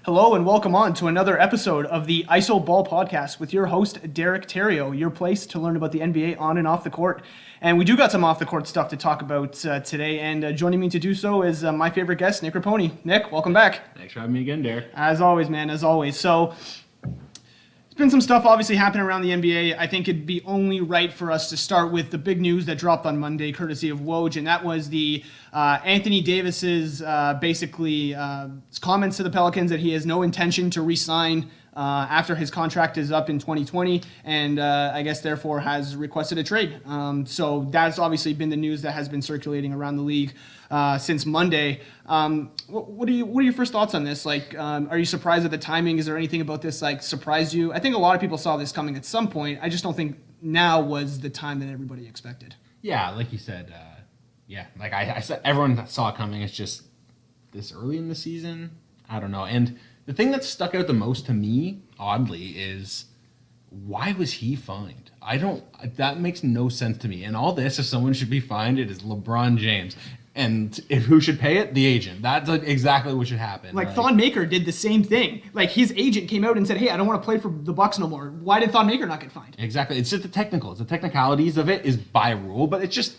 Hello and welcome on to another episode of the ISO Ball Podcast with your host, Derek Terrio, your place to learn about the NBA on and off the court. And we do got some off the court stuff to talk about today, and joining me to do so is my favorite guest, Nick Raponi. Nick, welcome back. Thanks for having me again, Derek. As always, man, as always. So, there's been some stuff obviously happening around the NBA. I think it'd be only right for us to start with the big news that dropped on Monday, courtesy of Woj, and that was the Anthony Davis's comments to the Pelicans that he has no intention to re-sign after his contract is up in 2020, and I guess therefore has requested a trade. So that's obviously been the news that has been circulating around the league since Monday. What are your first thoughts on this? Like, are you surprised at the timing? Is there anything about this like surprised you? I think a lot of people saw this coming at some point. I just don't think now was the time that everybody expected. Yeah, like you said, like I said, everyone saw it coming. It's just this early in the season. I don't know. And the thing that stuck out the most to me, oddly, is why was he fined? That makes no sense to me. And all this, if someone should be fined, it is LeBron James. And who should pay it? The agent. That's like exactly what should happen. Like Thon Maker did the same thing. Like his agent came out and said, "Hey, I don't want to play for the Bucks no more." Why did Thon Maker not get fined? Exactly. It's just the technicalities of it is by rule, but it's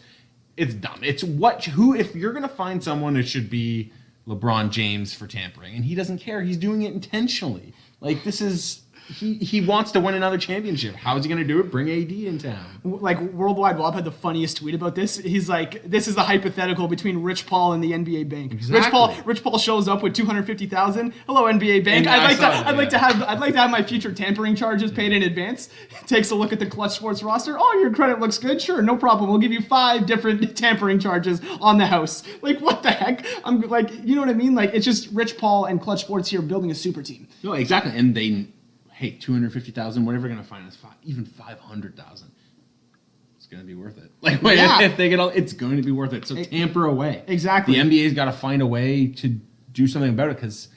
dumb. It's if you're gonna find someone, it should be LeBron James for tampering, and he doesn't care. He's doing it intentionally. Like this is. He wants to win another championship. How is he going to do it? Bring AD in town. Like Worldwide Wob had the funniest tweet about this. He's like, "This is the hypothetical between Rich Paul and the NBA bank." Exactly. Rich Paul shows up with $250,000. Hello, NBA bank. I'd like to have my future tampering charges paid in advance. Takes a look at the Clutch Sports roster. Oh, your credit looks good. Sure, no problem. We'll give you 5 different tampering charges on the house. Like what the heck? I'm like, you know what I mean? Like it's just Rich Paul and Clutch Sports here building a super team. No, exactly, and they. Hey, $250,000, whatever going to find us, even $500,000. It's going to be worth it. Like, if they get all, it's going to be worth it. So tamper away. Exactly. The NBA's got to find a way to do something about it because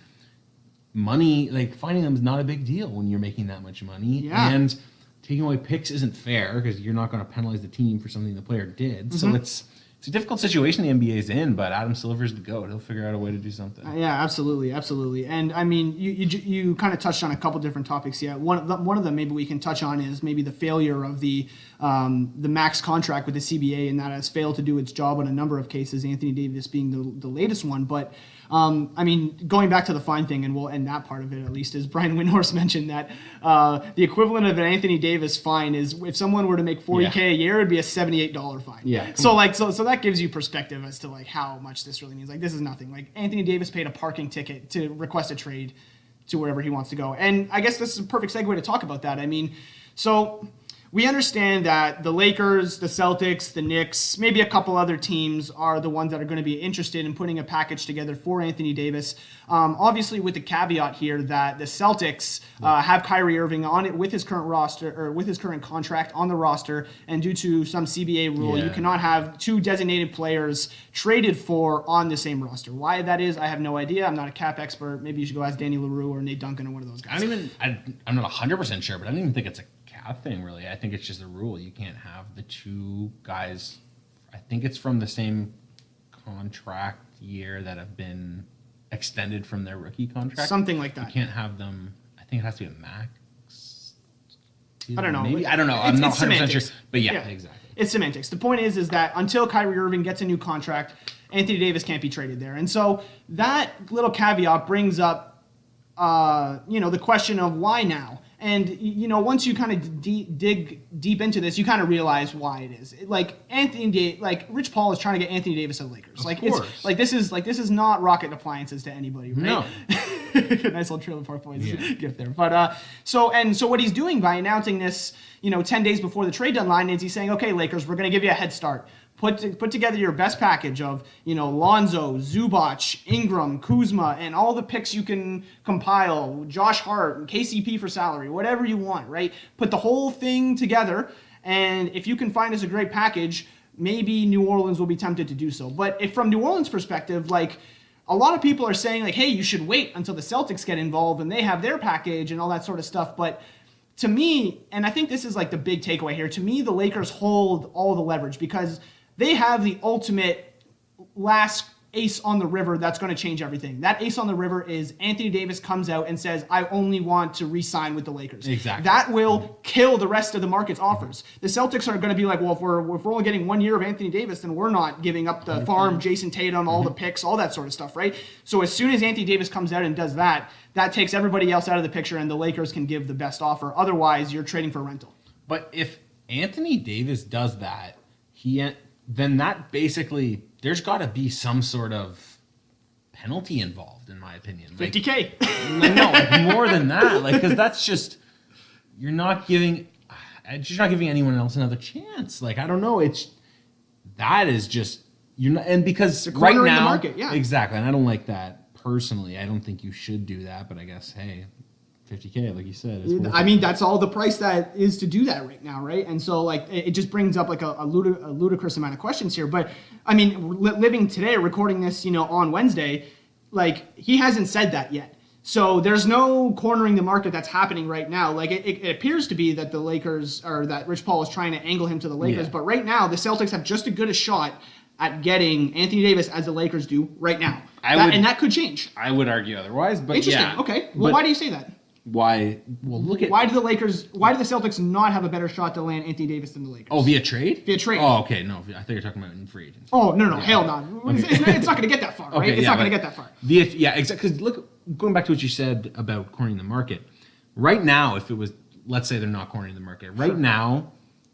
money, like finding them is not a big deal when you're making that much money. Yeah. And taking away picks isn't fair because you're not going to penalize the team for something the player did. Mm-hmm. So it's a difficult situation the NBA's in, but Adam Silver's the GOAT. He'll figure out a way to do something. Yeah, absolutely. And I mean, you kind of touched on a couple different topics. Yeah, one of them maybe we can touch on is maybe the failure of the max contract with the CBA, and that has failed to do its job in a number of cases. Anthony Davis being the latest one, but. I mean, going back to the fine thing, and we'll end that part of it at least, is Brian Windhorst mentioned that the equivalent of an Anthony Davis fine is if someone were to make $40K a year, it'd be a $78 fine. Yeah. So that gives you perspective as to like how much this really means. Like this is nothing. Like Anthony Davis paid a parking ticket to request a trade to wherever he wants to go, and I guess this is a perfect segue to talk about that. I mean, so. We understand that the Lakers, the Celtics, the Knicks, maybe a couple other teams are the ones that are going to be interested in putting a package together for Anthony Davis. Obviously, with the caveat here that the Celtics have Kyrie Irving on it with his current roster or with his current contract on the roster, and due to some CBA rule, you cannot have 2 designated players traded for on the same roster. Why that is, I have no idea. I'm not a cap expert. Maybe you should go ask Danny LaRue or Nate Duncan or one of those guys. I'm not 100% sure, but I don't even think it's a thing really. I think it's just a rule. You can't have the 2 guys. I think it's from the same contract year that have been extended from their rookie contract. Something like that. You can't have them. I think it has to be a max. I don't know. Maybe I don't know. I'm not 100% sure. But yeah, exactly. It's semantics. The point is that until Kyrie Irving gets a new contract, Anthony Davis can't be traded there. And so that little caveat brings up, the question of why now. And, once you kind of dig deep into this, you kind of realize why it is. Like Rich Paul is trying to get Anthony Davis to the Lakers. Of course. This is not rocket appliances to anybody, right? No. Nice little Trailer Park Boys gift there. But so what he's doing by announcing this, 10 days before the trade deadline is he's saying, okay, Lakers, we're going to give you a head start. Put together your best package of, Lonzo, Zubac, Ingram, Kuzma, and all the picks you can compile, Josh Hart, and KCP for salary, whatever you want, right? Put the whole thing together, and if you can find us a great package, maybe New Orleans will be tempted to do so. But if from New Orleans' perspective, like, a lot of people are saying, like, hey, you should wait until the Celtics get involved and they have their package and all that sort of stuff, but to me, and I think this is like the big takeaway here, to me, the Lakers hold all the leverage because they have the ultimate last ace on the river that's going to change everything. That ace on the river is Anthony Davis comes out and says, I only want to re-sign with the Lakers. Exactly. That will kill the rest of the market's offers. The Celtics are going to be like, well, if we're only getting 1 year of Anthony Davis, then we're not giving up the farm, Jason Tatum, all the picks, all that sort of stuff, right? So as soon as Anthony Davis comes out and does that, that takes everybody else out of the picture, and the Lakers can give the best offer. Otherwise, you're trading for a rental. But if Anthony Davis does that, then that basically, there's got to be some sort of penalty involved, in my opinion. Like, $50K. no, like more than that. Like, because that's just, you're not giving anyone else another chance. Like, I don't know. That is just, you're not, and because right cornering now, the market, yeah. Exactly. And I don't like that personally. I don't think you should do that, but I guess, hey, $50K, like you said. I mean, that's all the price that is to do that right now, right? And so, like, it just brings up like a ludicrous amount of questions here. But I mean, living today, recording this, on Wednesday, like, he hasn't said that yet. So there's no cornering the market that's happening right now. Like, it appears to be that the Lakers, or that Rich Paul is trying to angle him to the Lakers. Yeah. But right now, the Celtics have just as good a shot at getting Anthony Davis as the Lakers do right now. And that could change. I would argue otherwise, but Interesting. yeah. Okay. Well, why do you say that? Why? Well, look at Why do the Celtics not have a better shot to land Anthony Davis than the Lakers? Oh, via trade? Via trade. Oh, okay. No, I thought you were talking about in free agency. Oh, no, hell no. Okay. It's not going to get that far, right? Okay, It's not going to get that far. Exactly. Because look, going back to what you said about cornering the market, right now, if it was, let's say they're not cornering the market, right now,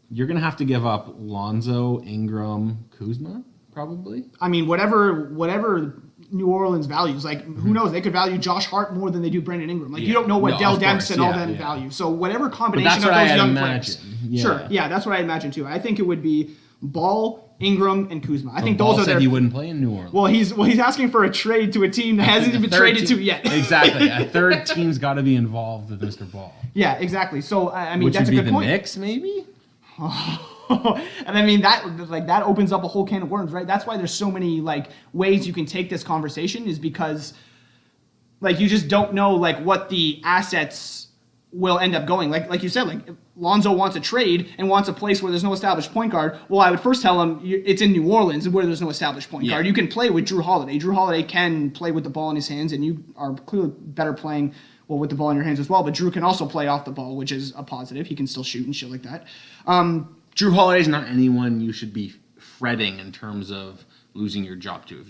you're going to have to give up Lonzo, Ingram, Kuzma, probably. I mean, whatever New Orleans values, like, who knows? They could value Josh Hart more than they do Brandon Ingram. Like, you don't know what Dell Demps and all them value. So whatever combination of those young players. Yeah. Sure, yeah, that's what I imagine too. I think it would be Ball, Ingram, and Kuzma. I think Ball those are said their. he wouldn't play in New Orleans. Well, he's asking for a trade to a team that hasn't even traded to yet. Exactly. A third team's got to be involved with Mr. Ball. Yeah, exactly. So I mean, Which that's would a be good point. the Knicks, maybe. And I mean that opens up a whole can of worms, right? That's why there's so many like ways you can take this conversation, is because like you just don't know like what the assets will end up going. Like you said, like if Lonzo wants a trade and wants a place where there's no established point guard. Well, I would first tell him it's in New Orleans where there's no established point guard. You can play with Drew Holiday. Drew Holiday can play with the ball in his hands, and you are clearly better playing with the ball in your hands as well. But Drew can also play off the ball, which is a positive. He can still shoot and shit like that. Drew Holiday's not anyone you should be fretting in terms of losing your job to. If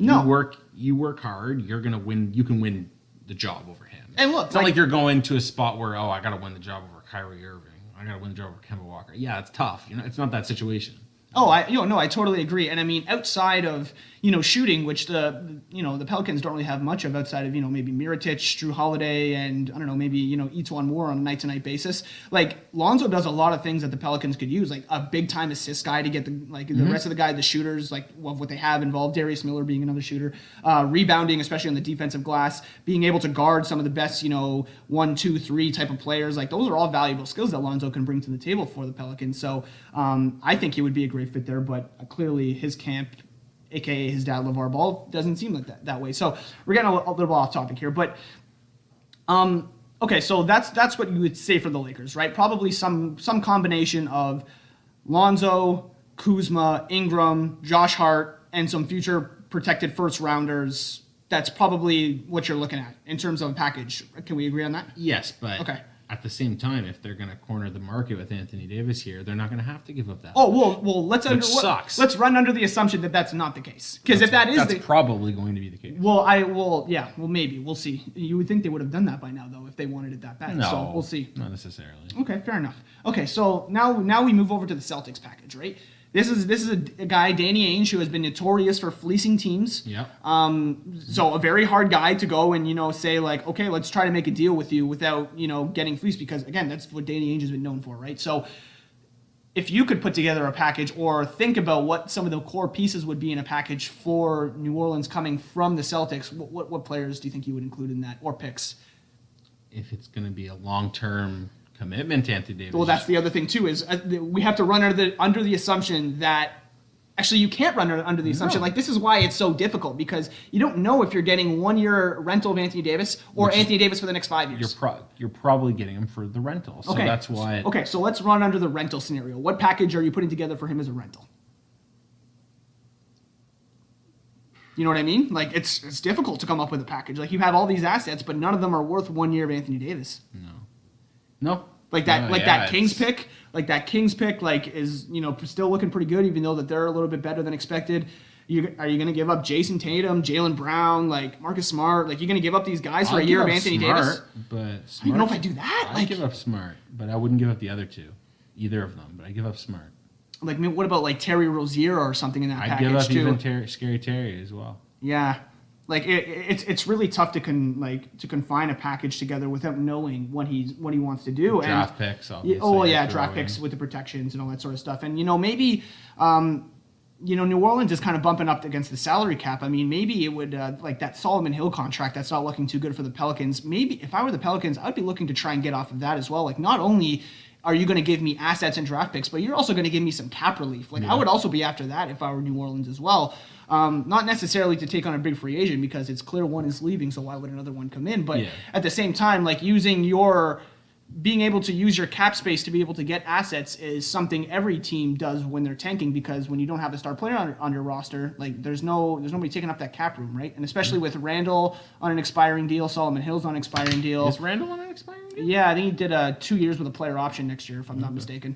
you work hard, you're gonna win. You can win the job over him. And look, it's not like you're going to a spot where I got to win the job over Kyrie Irving. I got to win the job over Kemba Walker. Yeah, it's tough. It's not that situation. Oh, I totally agree. And I mean, outside of, shooting, which the Pelicans don't really have much of outside of, maybe Mirotic, Drew Holiday, and I don't know, maybe, Etuan Moore on a night-to-night basis. Like, Lonzo does a lot of things that the Pelicans could use, like a big-time assist guy to get the rest of the guys, the shooters, like what they have involved, Darius Miller being another shooter, rebounding, especially on the defensive glass, being able to guard some of the best, 1, 2, 3 type of players. Like, those are all valuable skills that Lonzo can bring to the table for the Pelicans. So I think he would be a great fit there, but clearly his camp, aka his dad LeVar Ball, doesn't seem like that way. So we're getting a little bit off topic here, but okay, so that's what you would say for the Lakers, right? Probably some combination of Lonzo, Kuzma, Ingram, Josh Hart, and some future protected first rounders. That's probably what you're looking at in terms of a package. Can we agree on that? Yes, but okay. At the same time, if they're going to corner the market with Anthony Davis here, they're not going to have to give up that. Oh, well, sucks. Let's run under the assumption that that's not the case. Because if that's probably going to be the case. Well, maybe we'll see. You would think they would have done that by now, though, if they wanted it that bad. No, so we'll see. Not necessarily. Okay, fair enough. Okay, so now we move over to the Celtics package, right? This is a guy, Danny Ainge, who has been notorious for fleecing teams. Yeah. So a very hard guy to go and, say like, okay, let's try to make a deal with you without, getting fleeced, because again, that's what Danny Ainge has been known for, right? So if you could put together a package or think about what some of the core pieces would be in a package for New Orleans coming from the Celtics, what players do you think you would include in that, or picks? If it's going to be a long-term commitment to Anthony Davis. Well, that's the other thing too, is we have to run under the assumption that actually you can't run under the assumption. Like, this is why it's so difficult, because you don't know if you're getting 1 year rental of Anthony Davis or Anthony Davis for the next 5 years. You're probably getting him for the rental, so that's why. Okay, so let's run under the rental scenario. What package are you putting together for him as a rental? You know what I mean? Like it's difficult to come up with a package. Like you have all these assets, but none of them are worth 1 year of Anthony Davis. No. Like that, No, like yeah, that Kings pick, like is still looking pretty good, even though that they're a little bit better than expected. Are you going to give up Jason Tatum, Jaylen Brown, like Marcus Smart? Like you're going to give up these guys for I'll a year give of up Anthony Smart, Davis? But I don't Smart, know if I do that. I'd Like, give up Smart, but I wouldn't give up the other two, either of them. But I give up Smart. like what about like Terry Rozier or something in that I'd package give up too? even Scary Terry as well. Yeah, like it's really tough to confine a package together without knowing what he wants to do. Draft and, picks, obviously. Oh yeah, I throw draft in. picks with the protections and all that sort of stuff. And maybe. New Orleans is kind of bumping up against the salary cap. I mean, maybe it would, like that Solomon Hill contract that's not looking too good for the Pelicans. Maybe if I were the Pelicans, I'd be looking to try and get off of that as well. Like, not only are you going to give me assets and draft picks, but you're also going to give me some cap relief. Like, I would also be after that if I were New Orleans as well. Not necessarily to take on a big free agent because it's clear one is leaving, so why would another one come in? But at the same time, like being able to use your cap space to be able to get assets is something every team does when they're tanking, because when you don't have a star player on your roster, like there's nobody taking up that cap room, right? And especially with Randall on an expiring deal, Solomon Hill's on an expiring deal. Is Randall on an expiring deal? Yeah, I think he did 2 years with a player option next year, if I'm not mistaken.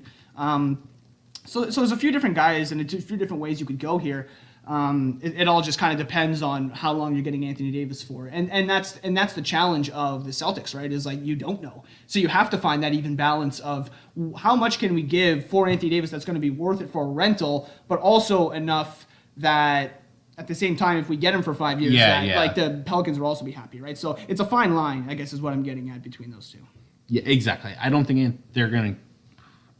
So there's a few different guys and a few different ways you could go here. It all just kind of depends on how long you're getting Anthony Davis for, and that's the challenge of the Celtics, right? Is like you don't know, so you have to find that even balance of how much can we give for Anthony Davis that's going to be worth it for a rental, but also enough that at the same time, if we get him for 5 years, like the Pelicans will also be happy, right? So it's a fine line, I guess, is what I'm getting at between those two. Yeah, exactly. I don't think they're going to,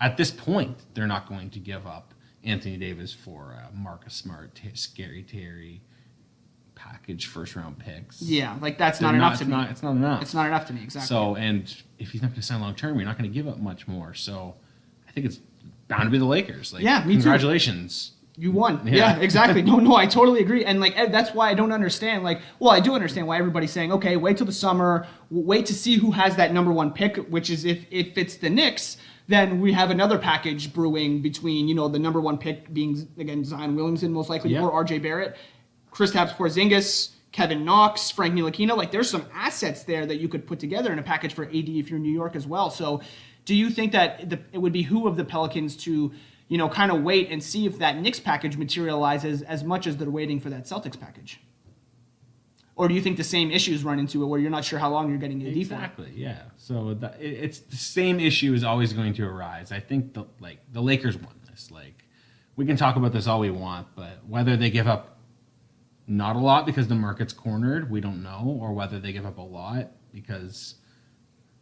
at this point, they're not going to give up Anthony Davis for Marcus Smart, Scary Terry package, first round picks. Yeah, like that's not enough to me. It's not enough. It's not enough to me, exactly. So, and if he's not going to sign long term, you're not going to give up much more. So, I think it's bound to be the Lakers. Like, yeah, me congratulations. Too. You won. Yeah, exactly. No, I totally agree. And like that's why I don't understand. Like, well, I do understand why everybody's saying, okay, wait till the summer, wait to see who has that number one pick, which is if it's the Knicks. Then we have another package brewing between, the number one pick being, again, Zion Williamson, most likely, or RJ Barrett, Kristaps Porzingis, Kevin Knox, Frank Ntilikina. Like, there's some assets there that you could put together in a package for AD if you're in New York as well. So do you think that it would behoove the Pelicans to, kind of wait and see if that Knicks package materializes as much as they're waiting for that Celtics package? Or do you think the same issues run into it where you're not sure how long you're getting AD for? Exactly, yeah. So it's the same issue is always going to arise. I think the Lakers won this. Like, we can talk about this all we want, but whether they give up not a lot because the market's cornered, we don't know, or whether they give up a lot because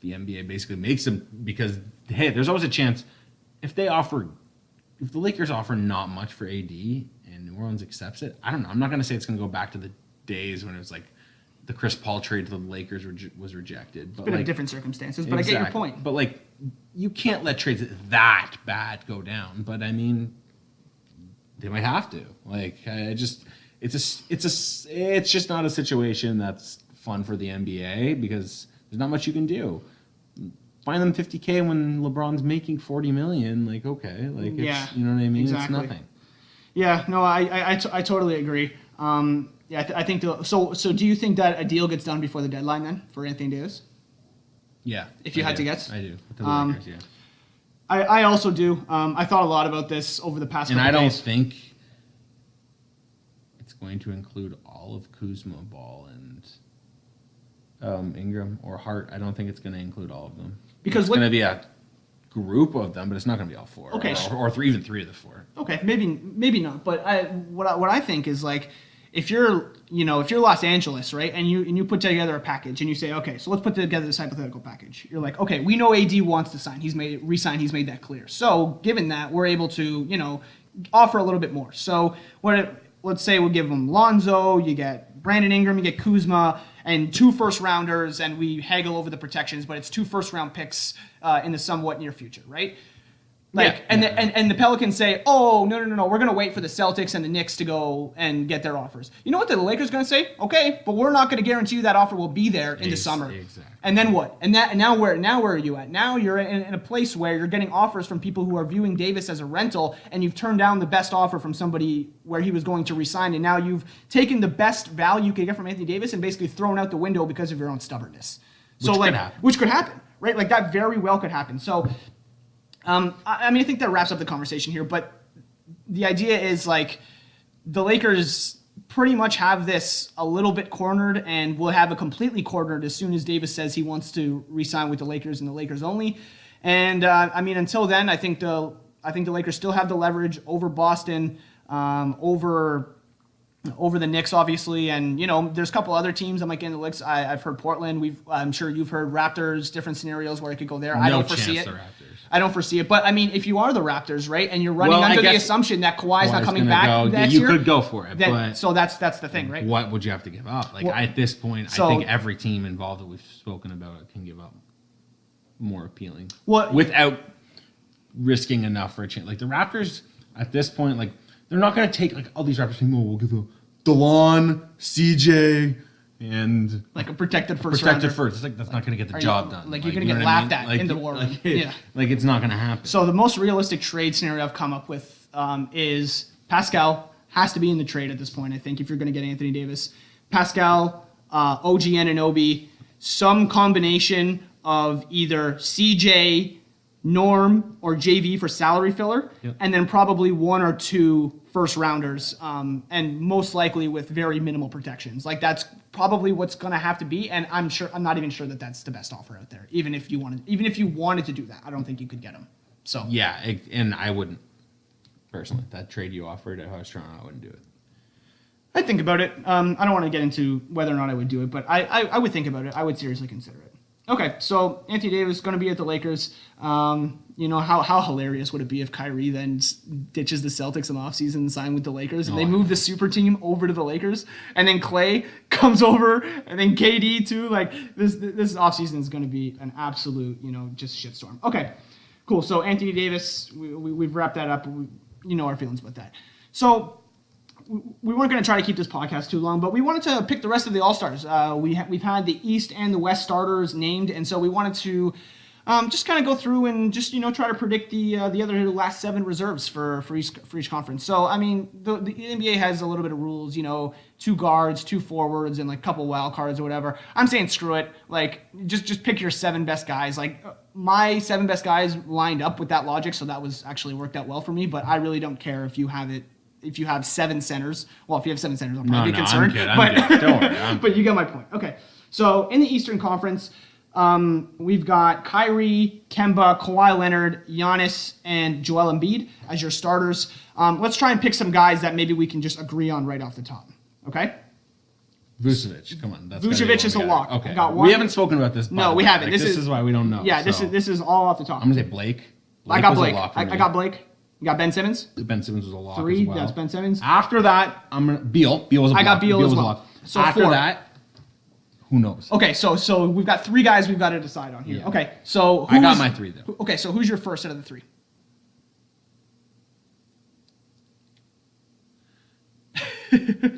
the NBA basically makes them, because, hey, there's always a chance if the Lakers offer not much for AD and New Orleans accepts it, I don't know. I'm not going to say it's going to go back to the days when it was like the Chris Paul trade to the Lakers was rejected. But bit of different circumstances, but exactly. I get your point. But like, you can't let trades that bad go down. But I mean, they might have to. Like, it's just not a situation that's fun for the NBA because there's not much you can do. Find them $50K when LeBron's making $40 million. Like, okay, like, it's, you know what I mean? Exactly. It's nothing. Yeah, no, I totally agree. I think so. Do you think that a deal gets done before the deadline then for Anthony Davis? Yeah. If you had to guess, I do. To the Lakers, yeah. I also do. I thought a lot about this over the past. And couple I don't days. think it's going to include all of Kuzma, Ball, and Ingram or Hart. I don't think it's going to include all of them. Because it's going to be a group of them, but it's not going to be all four. Okay. Or even three of the four. Okay, maybe not. But what I think is like, if you're Los Angeles, right, and you put together a package and you say, okay, so let's put together this hypothetical package. You're like, okay, we know AD wants to sign. He's made that clear. So given that, we're able to offer a little bit more. So let's say we'll give him Lonzo, you get Brandon Ingram, you get Kuzma, and 2 first-rounders, and we haggle over the protections, but it's 2 first-round picks in the somewhat near future, right? And the Pelicans say, oh, no, we're going to wait for the Celtics and the Knicks to go and get their offers. You know what the Lakers are going to say? Okay, but we're not going to guarantee you that offer will be there in the summer. Exactly. And then what? And now where are you at? Now you're in a place where you're getting offers from people who are viewing Davis as a rental, and you've turned down the best offer from somebody where he was going to resign, and now you've taken the best value you could get from Anthony Davis and basically thrown out the window because of your own stubbornness. Which could happen, right? Like that very well could happen. So, I think that wraps up the conversation here, but the idea is like the Lakers pretty much have this a little bit cornered, and will have it completely cornered as soon as Davis says he wants to re-sign with the Lakers and the Lakers only. And until then, I think the Lakers still have the leverage over Boston, over the Knicks, obviously, and there's a couple other teams that might get in the Knicks. I've heard Portland. I'm sure you've heard Raptors. Different scenarios where it could go there. I don't foresee it. I don't foresee it. But if you are the Raptors, right, and you're running under the assumption that Kawhi's not coming back next year, you could go for it. But so that's the thing, right? What would you have to give up? At this point, I think every team involved that we've spoken about can give up more appealing. Without risking enough for a chance. Like the Raptors at this point, they're not going to take all these Raptors people. We'll give a DeLon, CJ, and a protected first. It's that's not going to get the job done. You're going to get laughed at in the war room. It's not going to happen. So the most realistic trade scenario I've come up with is Pascal has to be in the trade at this point. I think if you're going to get Anthony Davis, Pascal, OG Anunoby, some combination of either CJ, Norm, or JV for salary filler, and then probably one or two first rounders, and most likely with very minimal protections. That's probably what's going to have to be, and I'm not even sure that that's the best offer out there. Even if you wanted to do that, I don't think you could get him. So and I wouldn't personally. That trade you offered at House Toronto, I wouldn't do it. I'd think about it. I don't want to get into whether or not I would do it, but I would think about it. I would seriously consider it. Okay, so Anthony Davis is going to be at the Lakers. How hilarious would it be if Kyrie then ditches the Celtics in the offseason and sign with the Lakers, and they move the super team over to the Lakers, and then Clay comes over, and then KD too. This offseason is going to be an absolute, just shitstorm. Okay, cool. So Anthony Davis, we've wrapped that up. We know our feelings about that. So we weren't going to try to keep this podcast too long, but we wanted to pick the rest of the All-Stars. We've had the East and the West starters named, and so we wanted to just kind of go through and just try to predict the other last 7 reserves for each conference. So the NBA has a little bit of rules, 2 guards, 2 forwards, and a couple wild cards or whatever. I'm saying screw it. Just pick your 7 best guys. My 7 best guys lined up with that logic, so that was actually worked out well for me. But I really don't care if you have it. If you have 7 centers, well, if you have 7 centers, I'll probably be concerned. I'm good. Don't worry. But you get my point. Okay. So in the Eastern Conference, we've got Kyrie, Kemba, Kawhi Leonard, Giannis, and Joel Embiid as your starters. Let's try and pick some guys that maybe we can just agree on right off the top. Okay? Vucevic, come on. Vucevic is a lock. Okay. Got one. We haven't spoken about this. No, we haven't. This is why we don't know. Yeah, this is all off the top. I'm going to say Blake. I got Blake. I got Blake. You got Ben Simmons? Ben Simmons was a lock 3, as well. That's Ben Simmons. After that, I'm going to... Beal was a block. I got Beal as well. Lock. So after 4. that, who knows? Okay, so we've got 3 guys we've got to decide on here. Yeah. Okay, so I got my 3, though. Okay, so who's your first out of the 3?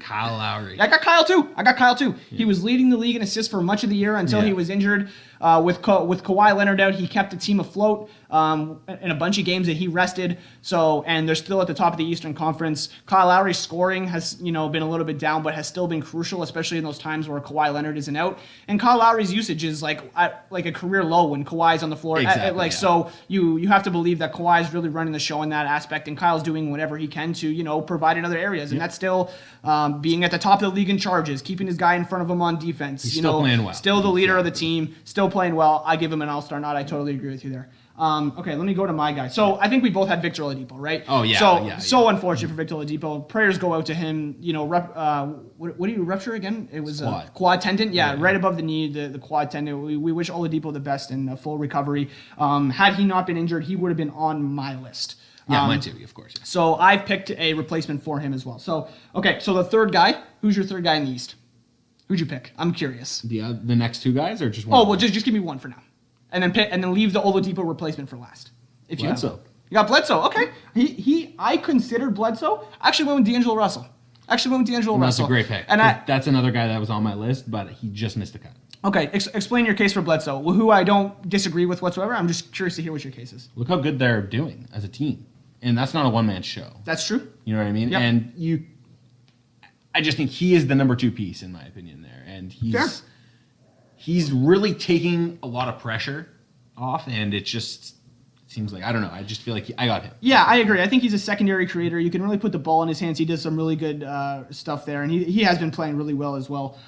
Kyle Lowry. I got Kyle too. Yeah. He was leading the league in assists for much of the year until he was injured. With Kawhi Leonard out, he kept the team afloat in a bunch of games that he rested. And they're still at the top of the Eastern Conference. Kyle Lowry's scoring has been a little bit down, but has still been crucial, especially in those times where Kawhi Leonard isn't out. And Kyle Lowry's usage is like a career low when Kawhi's on the floor. Exactly, So you have to believe that Kawhi's really running the show in that aspect, and Kyle's doing whatever he can to provide in other areas, and that's still being at the top of the league in charges, keeping his guy in front of him on defense. He's still playing well. Still the leader of the team, still playing well. I give him an all-star nod. I totally agree with you there. Okay, let me go to my guy. So I think we both had Victor Oladipo, right? Oh yeah. So unfortunate for Victor Oladipo. Prayers go out to him. What do you rupture again? It was quad tendon. Yeah, right above the knee, the quad tendon. We wish Oladipo the best and a full recovery. Had he not been injured, he would have been on my list. Yeah, mine too, of course. Yeah. So I've picked a replacement for him as well. So so the third guy. Who's your third guy in the East? Who'd you pick? I'm curious. The next 2 guys or just one? Oh well, just give me one for now, and then leave the Oladipo replacement for last. If you Bledsoe. have. You got Bledsoe. Okay. I considered Bledsoe. I actually went with D'Angelo Russell. That's a great pick. And that's another guy that was on my list, but he just missed the cut. Okay, explain your case for Bledsoe, who I don't disagree with whatsoever. I'm just curious to hear what your case is. Look how good they're doing as a team. And that's not a one-man show. That's true. You know what I mean? Yep. And I just think he is the number 2 piece, in my opinion, there. And he's really taking a lot of pressure off, and it just seems like, I don't know, I just feel like I got him. Yeah, I agree. I think he's a secondary creator. You can really put the ball in his hands. He does some really good stuff there, and he has been playing really well as well.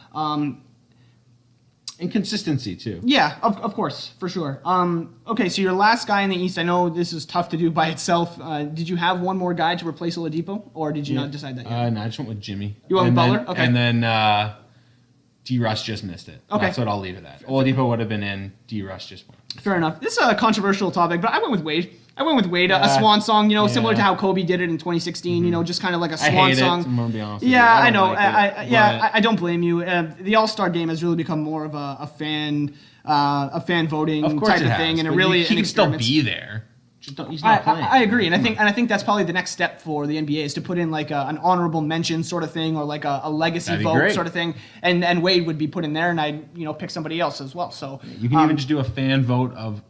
And consistency, too. Yeah, of course, for sure. Okay, so your last guy in the East, I know this is tough to do by itself. Did you have one more guy to replace Oladipo, or did you not decide that yet? No, I just went with Jimmy. You went with Butler? Okay. And then D-Russ just missed it. Okay. That's what I'll leave it at. Oladipo would have been in, D-Russ just went. Fair enough. This is a controversial topic, but I went with Wade. A swan song, similar to how Kobe did it in 2016, just kind of like a swan song. I'm gonna be honest with Yeah, you. I know. Like I don't blame you. The All-Star game has really become more of a fan voting of course type it of has, thing, and it but really he can still be there. He's not playing. I agree, and I think that's probably the next step for the NBA is to put in like an honorable mention sort of thing, or like a legacy That'd be vote great. sort of thing, and Wade would be put in there, and I'd pick somebody else as well. So You can even just do a fan vote of,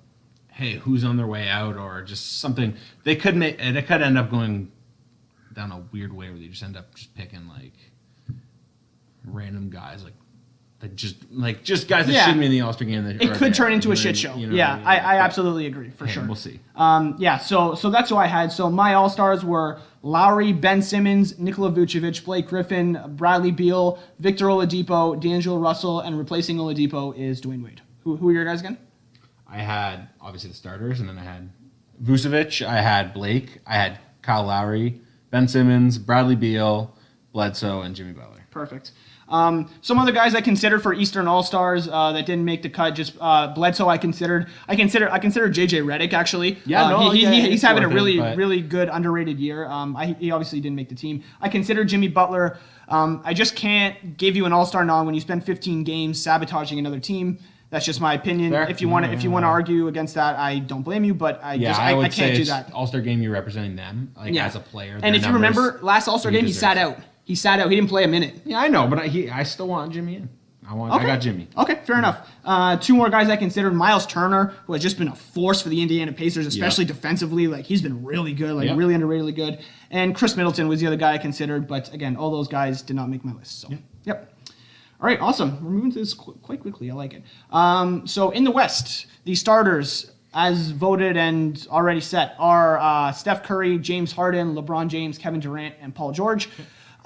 hey, who's on their way out, or just something. They could end up going down a weird way where they just end up just picking like random guys, just guys that shouldn't be in the All-Star game. It could turn into a shit show. I absolutely agree for sure. We'll see. So that's who I had. So my All-Stars were Lowry, Ben Simmons, Nikola Vucevic, Blake Griffin, Bradley Beal, Victor Oladipo, D'Angelo Russell, and replacing Oladipo is Dwayne Wade. Who are your guys again? I had obviously the starters, and then I had Vucevic, I had Blake, I had Kyle Lowry, Ben Simmons, Bradley Beal, Bledsoe, and Jimmy Butler. Perfect. Some other guys I considered for Eastern All-Stars that didn't make the cut. Just Bledsoe, I consider JJ Redick actually. Yeah, he's having a worth it, really good underrated year. He obviously didn't make the team. I consider Jimmy Butler. I just can't give you an All-Star nod when you spend 15 games sabotaging another team. That's just my opinion. Fair. If you want to argue against that, I don't blame you, but I can't do that. All-Star game, you're representing them as a player. And if you remember, last All-Star game, he sat out. He didn't play a minute. Yeah, I know, but I still want Jimmy in. I got Jimmy. Okay, fair enough. 2 more guys I considered. Miles Turner, who has just been a force for the Indiana Pacers, especially defensively. Like, he's been really good, really underratedly good. And Chris Middleton was the other guy I considered, but again, all those guys did not make my list. So, yep. All right, awesome. We're moving through this quite quickly. I like it. So in the West, the starters, as voted and already set, are Steph Curry, James Harden, LeBron James, Kevin Durant, and Paul George.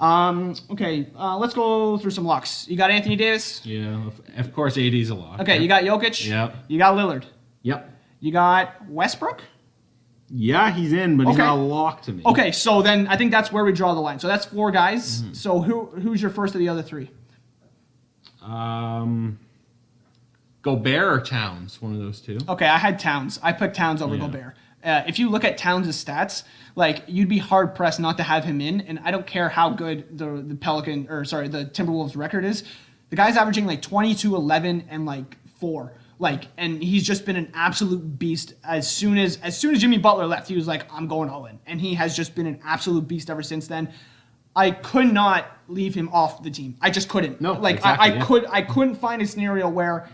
Let's go through some locks. You got Anthony Davis? Yeah, of course AD's a lock. Okay, you got Jokic? Yep. You got Lillard? Yep. You got Westbrook? Yeah, he's in, but he's not a lock to me. Okay, so then I think that's where we draw the line. So that's 4 guys. Mm-hmm. So who's your first of the other 3? Gobert or Towns, one of those two. Okay, I had Towns. I picked Towns over Gobert. If you look at Towns' stats, you'd be hard pressed not to have him in. And I don't care how good the the Timberwolves record is. The guy's averaging 22, 11, and 4. And he's just been an absolute beast. As soon as Jimmy Butler left, he was like, I'm going all in. And he has just been an absolute beast ever since then. I could not leave him off the team. I just couldn't. No, exactly, I couldn't find a scenario where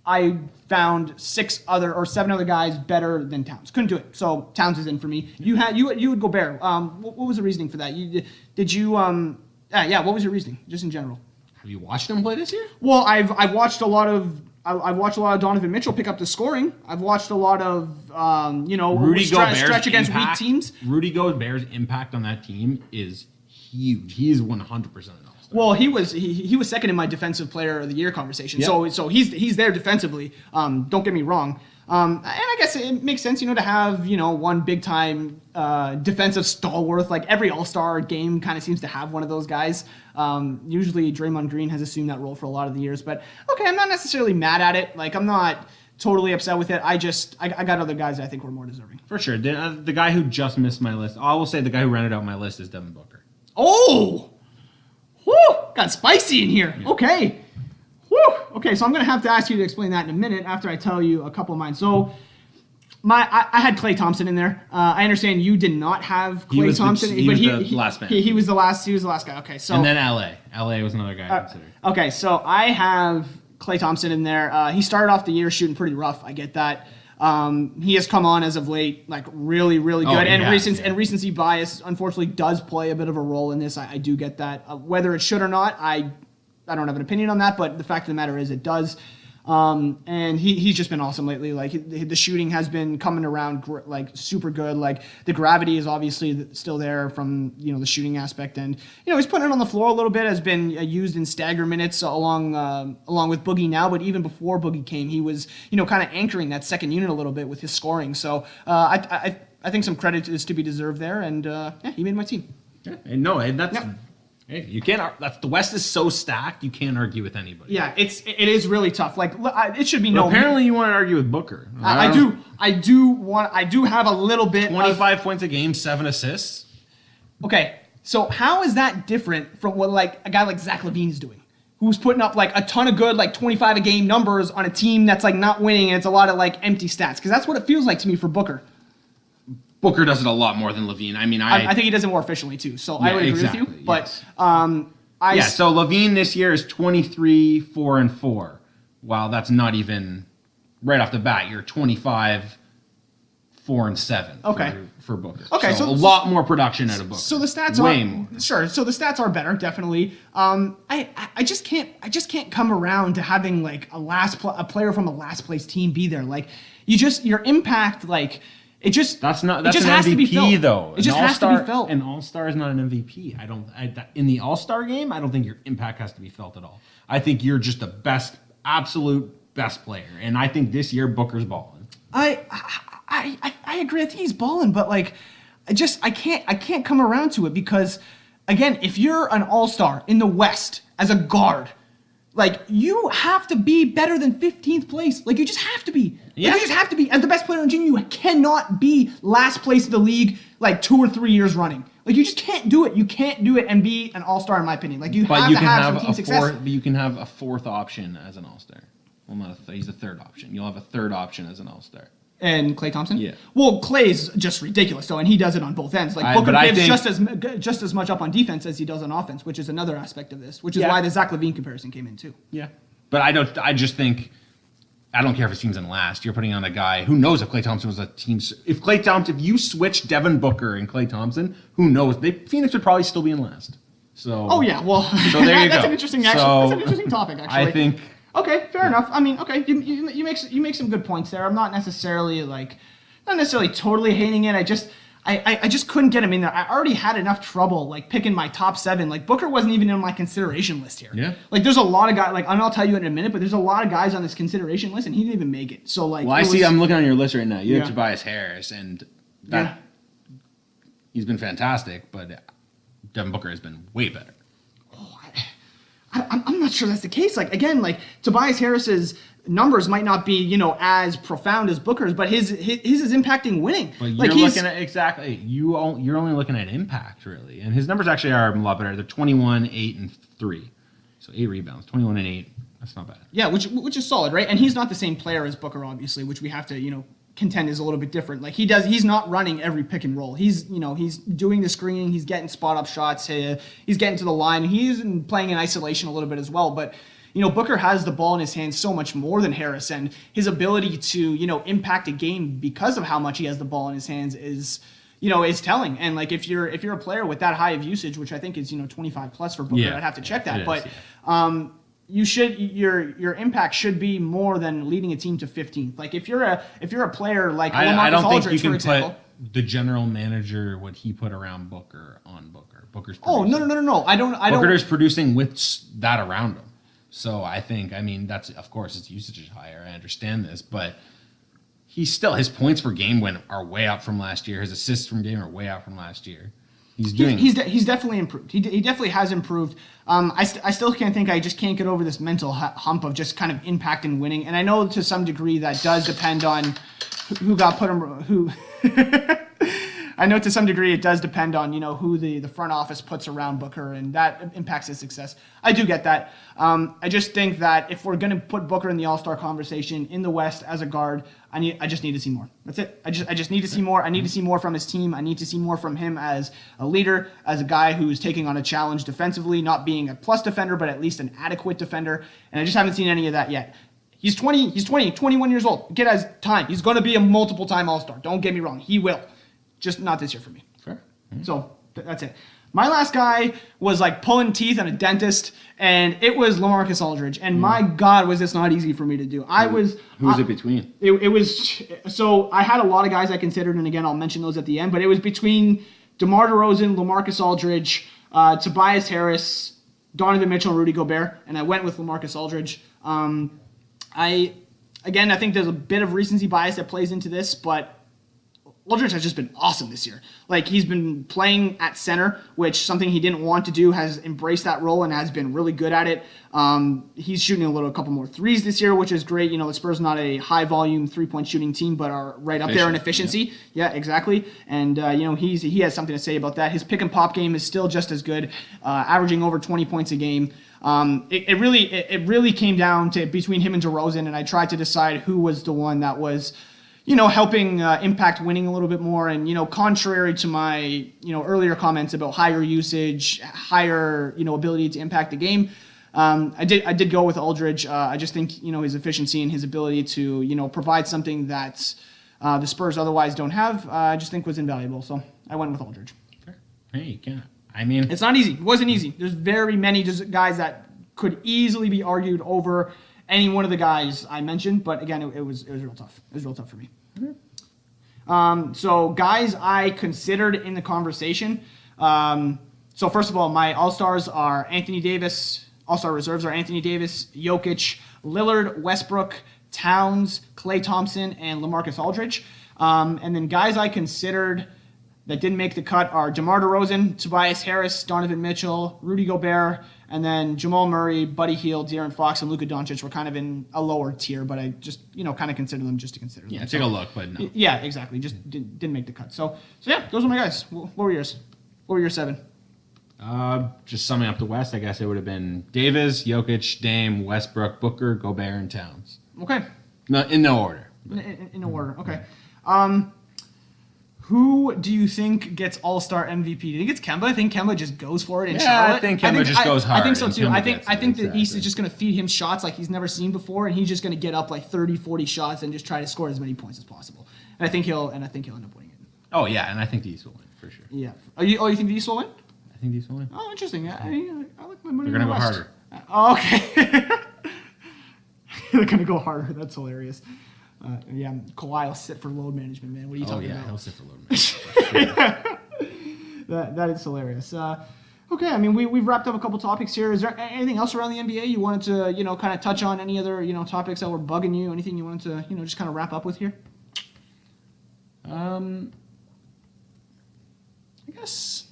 I found 7 other guys better than Towns. Couldn't do it. So Towns is in for me. You would Gobert. What was the reasoning for that? What was your reasoning, just in general? Have you watched him play this year? Well, I've watched a lot of Donovan Mitchell pick up the scoring. I've watched a lot of Rudy Gobert's stretch against impact, weak teams. Rudy Gobert's impact on that team is huge. He is 100% an all-star. Well, he was second in my defensive player of the year conversation. Yep. So he's there defensively. Don't get me wrong. And I guess it makes sense, to have one big time defensive stalwart. Like every All-Star game kind of seems to have one of those guys. Usually Draymond Green has assumed that role for a lot of the years. But okay, I'm not necessarily mad at it. I'm not totally upset with it. I got other guys I think were more deserving. For sure. The guy who just missed my list, I will say the guy who rounded out my list is Devin Booker. Oh! Whew! Got spicy in here. Yeah. Okay. Whew! Okay, so I'm going to have to ask you to explain that in a minute after I tell you a couple of mine. So, I had Klay Thompson in there. I understand you did not have He Klay was the- Thompson, he but was the last man. He was the last guy. Okay, so And then LA was another guy I considered. okay, so I have Klay Thompson in there. He started off the year shooting pretty rough. I get that. He has come on as of late, like really, really good. And recency bias, unfortunately, does play a bit of a role in this. I do get that. Whether it should or not, I don't have an opinion on that. But the fact of the matter is, it does. And he's just been awesome lately. Like the shooting has been coming around like super good. Like the gravity is obviously still there from the shooting aspect, and he's putting it on the floor a little bit. Has been used in stagger minutes along with Boogie now, but even before Boogie came, he was kind of anchoring that second unit a little bit with his scoring. So I think some credit is to be deserved there, and he made my team. Yeah, and that's. Yep. Hey, you can't. That's the West is so stacked. You can't argue with anybody. Yeah, it is really tough. Like it should be But no. apparently, you want to argue with Booker. I do have a little bit. 25 points a game, 7 assists. Okay, so how is that different from what like a guy like Zach LaVine is doing, who's putting up like a ton of good like 25 a game numbers on a team that's like not winning, and it's a lot of like empty stats? Because that's what it feels like to me for Booker. Booker does it a lot more than LaVine. I mean, I think he does it more efficiently too. So I would agree with you. But yes. So LaVine this year is 23, 4 and 4. Wow, that's not even right off the bat. You're 25, 4 and 7. Okay. For Booker. Okay, so a lot more production out of Booker. So the stats way are more. Sure. So the stats are better, definitely. I just can't come around to having like a player from a last place team be there. Like your impact like. That's an has to be MVP felt. though. It just has to be felt. An All-Star is not an MVP. In the All-Star game, I don't think your impact has to be felt at all. I think you're just the absolute best player, and I think this year Booker's balling. I agree. I think he's balling, but like, I can't come around to it because, again, if you're an All-Star in the West as a guard. Like, you have to be better than 15th place. Like, you just have to be. Yeah. Like, you just have to be. As the best player in junior, you cannot be last place in the league, like, 2 or 3 years running. Like, you just can't do it. You can't do it and be an all-star, in my opinion. Like, you have to have some team success. But you can have a fourth option as an all-star. Well, he's the third option. You'll have a third option as an all-star. And Klay Thompson? Yeah. Well, Klay's just ridiculous, though, and he does it on both ends. Like, Booker gives just as much up on defense as he does on offense, which is another aspect of this, which is why the Zach LaVine comparison came in, too. Yeah. But I don't care if his team's in last. You're putting on a guy who knows if Klay Thompson was a team. If you switch Devin Booker and Klay Thompson, who knows? Phoenix would probably still be in last. So. Oh yeah, well. So there you go. That's an interesting topic. Actually, I think. Okay, fair enough. I mean, okay, you make some good points there. I'm not necessarily totally hating it. I just couldn't get him in there. I already had enough trouble like picking my top 7. Like Booker wasn't even in my consideration list here. Yeah. Like there's a lot of guys. Like and I'll tell you in a minute, but there's a lot of guys on this consideration list, and he didn't even make it. So like. Well, I'm looking on your list right now. You have Tobias Harris, and he's been fantastic, but Devin Booker has been way better. I'm not sure that's the case. Like again, like Tobias Harris's numbers might not be as profound as Booker's, but his is impacting winning. But you're looking at exactly you're only looking at impact really, and his numbers actually are a lot better. They're 21, 8, and 3, so 8 rebounds, 21 and 8. That's not bad. Yeah, which is solid, right? And he's not the same player as Booker, obviously, which we have to contend is a little bit different. Like he's not running every pick and roll. He's doing the screening, he's getting spot up shots, he's getting to the line. He's playing in isolation a little bit as well, but Booker has the ball in his hands so much more than Harris, and his ability to impact a game because of how much he has the ball in his hands is telling. And like if you're a player with that high of usage, which I think is 25 plus for Booker, I'd have to check that, but your impact should be more than leading a team to 15th. Like if you're a player like I don't Aldridge, think you can for example, put the general manager what he put around Booker on Booker. Booker's producing. Oh no! I don't. Booker's producing with that around him. So I think that's of course his usage is higher. I understand this, but his points per game are way up from last year. His assists from game are way up from last year. He's definitely improved. He definitely has improved. I still can't get over this mental hump of just kind of impact and winning. And I know to some degree that does depend on who got put him who I know to some degree it does depend on, who the front office puts around Booker, and that impacts his success. I do get that. I just think that if we're going to put Booker in the All-Star conversation in the West as a guard, I just need to see more. That's it. I just need to see more. I need to see more from his team. I need to see more from him as a leader, as a guy who's taking on a challenge defensively, not being a plus defender, but at least an adequate defender. And I just haven't seen any of that yet. He's 21 years old. Kid has time. He's going to be a multiple-time All-Star. Don't get me wrong. He will. Just not this year for me. Fair. So that's it. My last guy was like pulling teeth on a dentist, and it was LaMarcus Aldridge. And my God, was this not easy for me to do. Who was it between? It was, so I had a lot of guys I considered, and again, I'll mention those at the end, but it was between DeMar DeRozan, LaMarcus Aldridge, Tobias Harris, Donovan Mitchell, and Rudy Gobert, and I went with LaMarcus Aldridge. I think there's a bit of recency bias that plays into this, but Aldridge has just been awesome this year. Like, he's been playing at center, which something he didn't want to do, has embraced that role and has been really good at it. He's shooting a couple more threes this year, which is great. The Spurs not a high volume 3-point shooting team, but are right up there in efficiency. Yeah, exactly. And he has something to say about that. His pick and pop game is still just as good, averaging over 20 points a game. It really came down to between him and DeRozan, and I tried to decide who was the one that was helping impact winning a little bit more. And, contrary to my, earlier comments about higher usage, higher, ability to impact the game, I did go with Aldridge. I just think, his efficiency and his ability to, provide something that the Spurs otherwise don't have, I just think was invaluable. So I went with Aldridge. Hey, you can't. I mean, it's not easy. It wasn't easy. There's very many guys that could easily be argued over any one of the guys I mentioned, but again, it was real tough. It was real tough for me. So guys I considered in the conversation. So first of all, my All-Stars are Anthony Davis. All-Star reserves are Anthony Davis, Jokic, Lillard, Westbrook, Towns, Klay Thompson, and LaMarcus Aldridge. And then guys I considered that didn't make the cut are DeMar DeRozan, Tobias Harris, Donovan Mitchell, Rudy Gobert, and then Jamal Murray, Buddy Hield, De'Aaron Fox, and Luka Doncic were kind of in a lower tier, but I just, kind of consider them just to consider them. Yeah, take a look, but no. Yeah, exactly. Just didn't make the cut. So yeah, those are my guys. What were yours? What were your 7? Just summing up the West, I guess it would have been Davis, Jokic, Dame, Westbrook, Booker, Gobert, and Towns. Okay. No, in no order. In no order. Okay. Who do you think gets All-Star MVP? Do you think it's Kemba? I think Kemba just goes for it in Charlotte. I think Kemba just goes hard. I think so too. I think the exactly. East is just going to feed him shots like he's never seen before, and he's just going to get up like 30, 40 shots and just try to score as many points as possible. And I think he'll end up winning it. Oh yeah, and I think the East will win for sure. Yeah. You think the East will win? I think the East will win. Oh, interesting. I like my money. They're gonna on the go West. harder. Okay. They're gonna go harder. That's hilarious. Yeah, Kawhi will sit for load management, man. What are you talking about? He'll sit for load management. That is hilarious. Okay, I mean we've wrapped up a couple topics here. Is there anything else around the NBA you wanted to kind of touch on? Any other topics that were bugging you? Anything you wanted to just kind of wrap up with here? I guess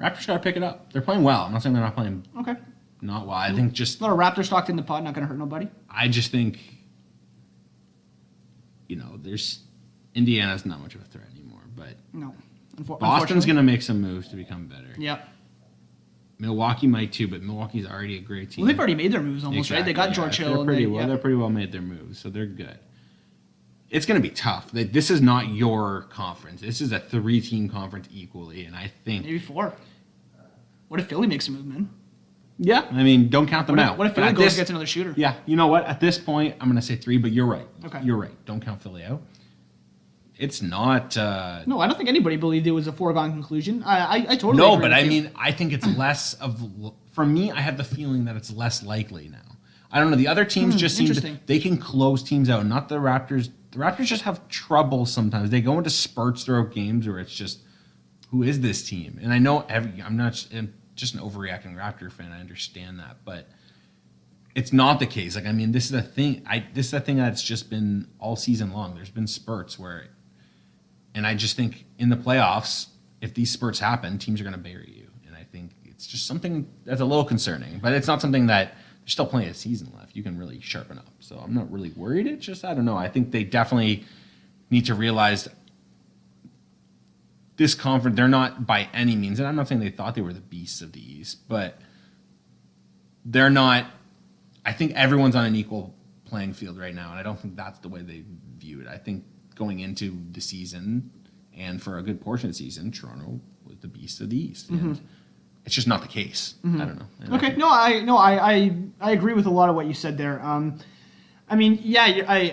Raptors got to pick it up. They're playing well. I'm not saying they're not playing Okay. not well. I think just A lot of Raptors talked in the pod, not going to hurt nobody. I just think there's Indiana's not much of a threat anymore, but No. Boston's going to make some moves to become better. Yep. Milwaukee might too, but Milwaukee's already a great team. Well, they've already made their moves almost, right? They got George Hill. They're pretty well made their moves, so they're good. It's going to be tough. This is not your conference. This is a 3-team conference equally, and I think Maybe 4. What if Philly makes a move, man? yeah. I mean, don't count them out. What if But Philly at goes this- gets another shooter? Yeah, you know what? At this point, I'm going to say 3, but you're right. Okay. You're right. Don't count Philly out. It's not. No, I don't think anybody believed it was a foregone conclusion. I totally No, agree but with I you. mean, I think it's less of. For me, I have the feeling that it's less likely now. I don't know. The other teams just seem to. interesting. They can close teams out. Not the Raptors. The Raptors just have trouble sometimes. They go into spurts throughout games where it's just, who is this team? And I know I'm just an overreacting Raptor fan. I understand that, but it's not the case. Like, I mean, this is a thing. This is a thing that's just been all season long. There's been spurts where, and I just think in the playoffs, if these spurts happen, teams are going to bury you. And I think it's just something that's a little concerning. But it's not something that there's still plenty of season left. You can really sharpen up. So I'm not really worried. It's just, I don't know. I think they definitely need to realize this conference, they're not by any means, and I'm not saying they thought they were the beasts of the East, but they're not. I think everyone's on an equal playing field right now, and I don't think that's the way they view it. I think going into the season and for a good portion of the season, Toronto was the beast of the East. And it's just not the case. I don't know. And Okay, I agree with a lot of what you said there. I mean, yeah,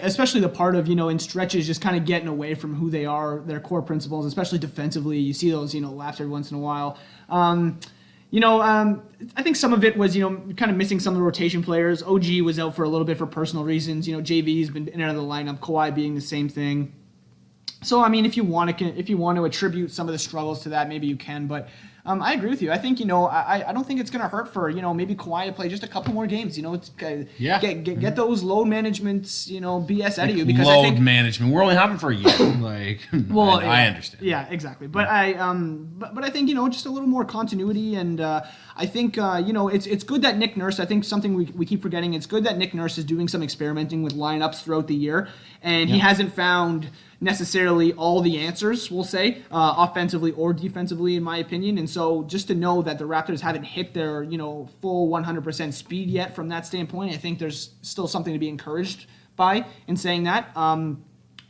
especially the part of, in stretches just kind of getting away from who they are, their core principles, especially defensively. You see those, laps every once in a while. I think some of it was, kind of missing some of the rotation players. OG was out for a little bit for personal reasons. JV's been in and out of the lineup. Kawhi being the same thing. So, I mean, if you want to attribute some of the struggles to that, maybe you can. But I agree with you. I think, I don't think it's going to hurt for, maybe Kawhi to play just a couple more games. It's, get those load managements, BS out of you. Because load I think management. We're only having for a year. Well, I understand. Yeah, exactly. But but I think, just a little more continuity. And I think, it's good that Nick Nurse, I think something we keep forgetting, it's good that Nick Nurse is doing some experimenting with lineups throughout the year. And he hasn't found necessarily all the answers, we'll say, offensively or defensively, in my opinion. And so just to know that the Raptors haven't hit their, full 100% speed yet from that standpoint, I think there's still something to be encouraged by in saying that.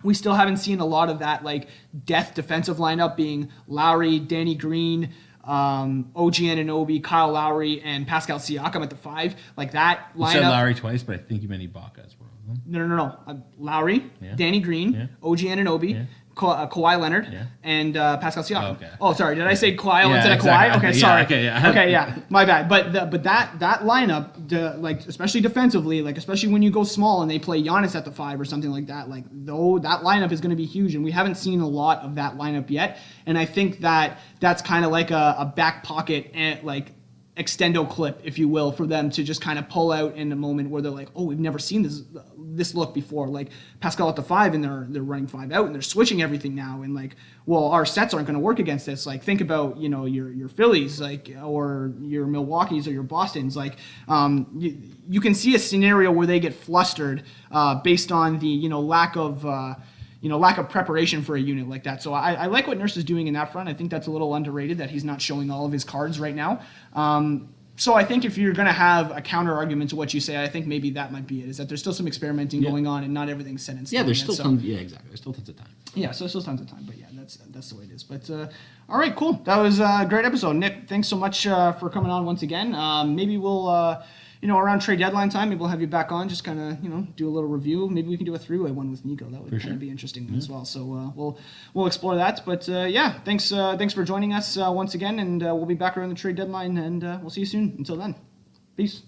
We still haven't seen a lot of that, like, death defensive lineup being Lowry, Danny Green, OG Anunoby, Kyle Lowry, and Pascal Siakam at the 5. Like, that lineup. You said Lowry twice, but I think you meant Ibaka as well. No. Lowry, Danny Green, OG Anunoby, Kawhi Leonard, and Pascal Siakam. Okay. Oh, sorry. Did I say Kawhi instead of Kawhi? Okay, sorry. Okay, yeah. My bad. But that lineup, especially defensively, especially when you go small and they play Giannis at the 5 or something like that, that lineup is going to be huge, and we haven't seen a lot of that lineup yet. And I think that's kind of like a back pocket and extendo clip, if you will, for them to just kind of pull out in a moment where they're like, oh, we've never seen this look before. Like Pascal at the 5, and they're running 5 out, and they're switching everything now, and our sets aren't going to work against this. Think about your Phillies, or your Milwaukee's or your Boston's. You can see a scenario where they get flustered based on the lack of preparation for a unit like that. So I like what Nurse is doing in that front. I think that's a little underrated that he's not showing all of his cards right now. So I think if you're going to have a counter argument to what you say, I think maybe that might be it, is that there's still some experimenting going on and not everything's set in stone. Yeah, there's still tons. Yeah, exactly. There's still tons of time. Yeah, so there's still tons of time. But yeah, that's the way it is. But all right, cool. That was a great episode. Nick, thanks so much for coming on once again. Maybe we'll... around trade deadline time, maybe we'll have you back on, just kind of, do a little review. Maybe we can do a 3-way one with Nico. That would kind of be interesting as well. So we'll explore that. But thanks for joining us once again, and we'll be back around the trade deadline, and we'll see you soon. Until then, peace.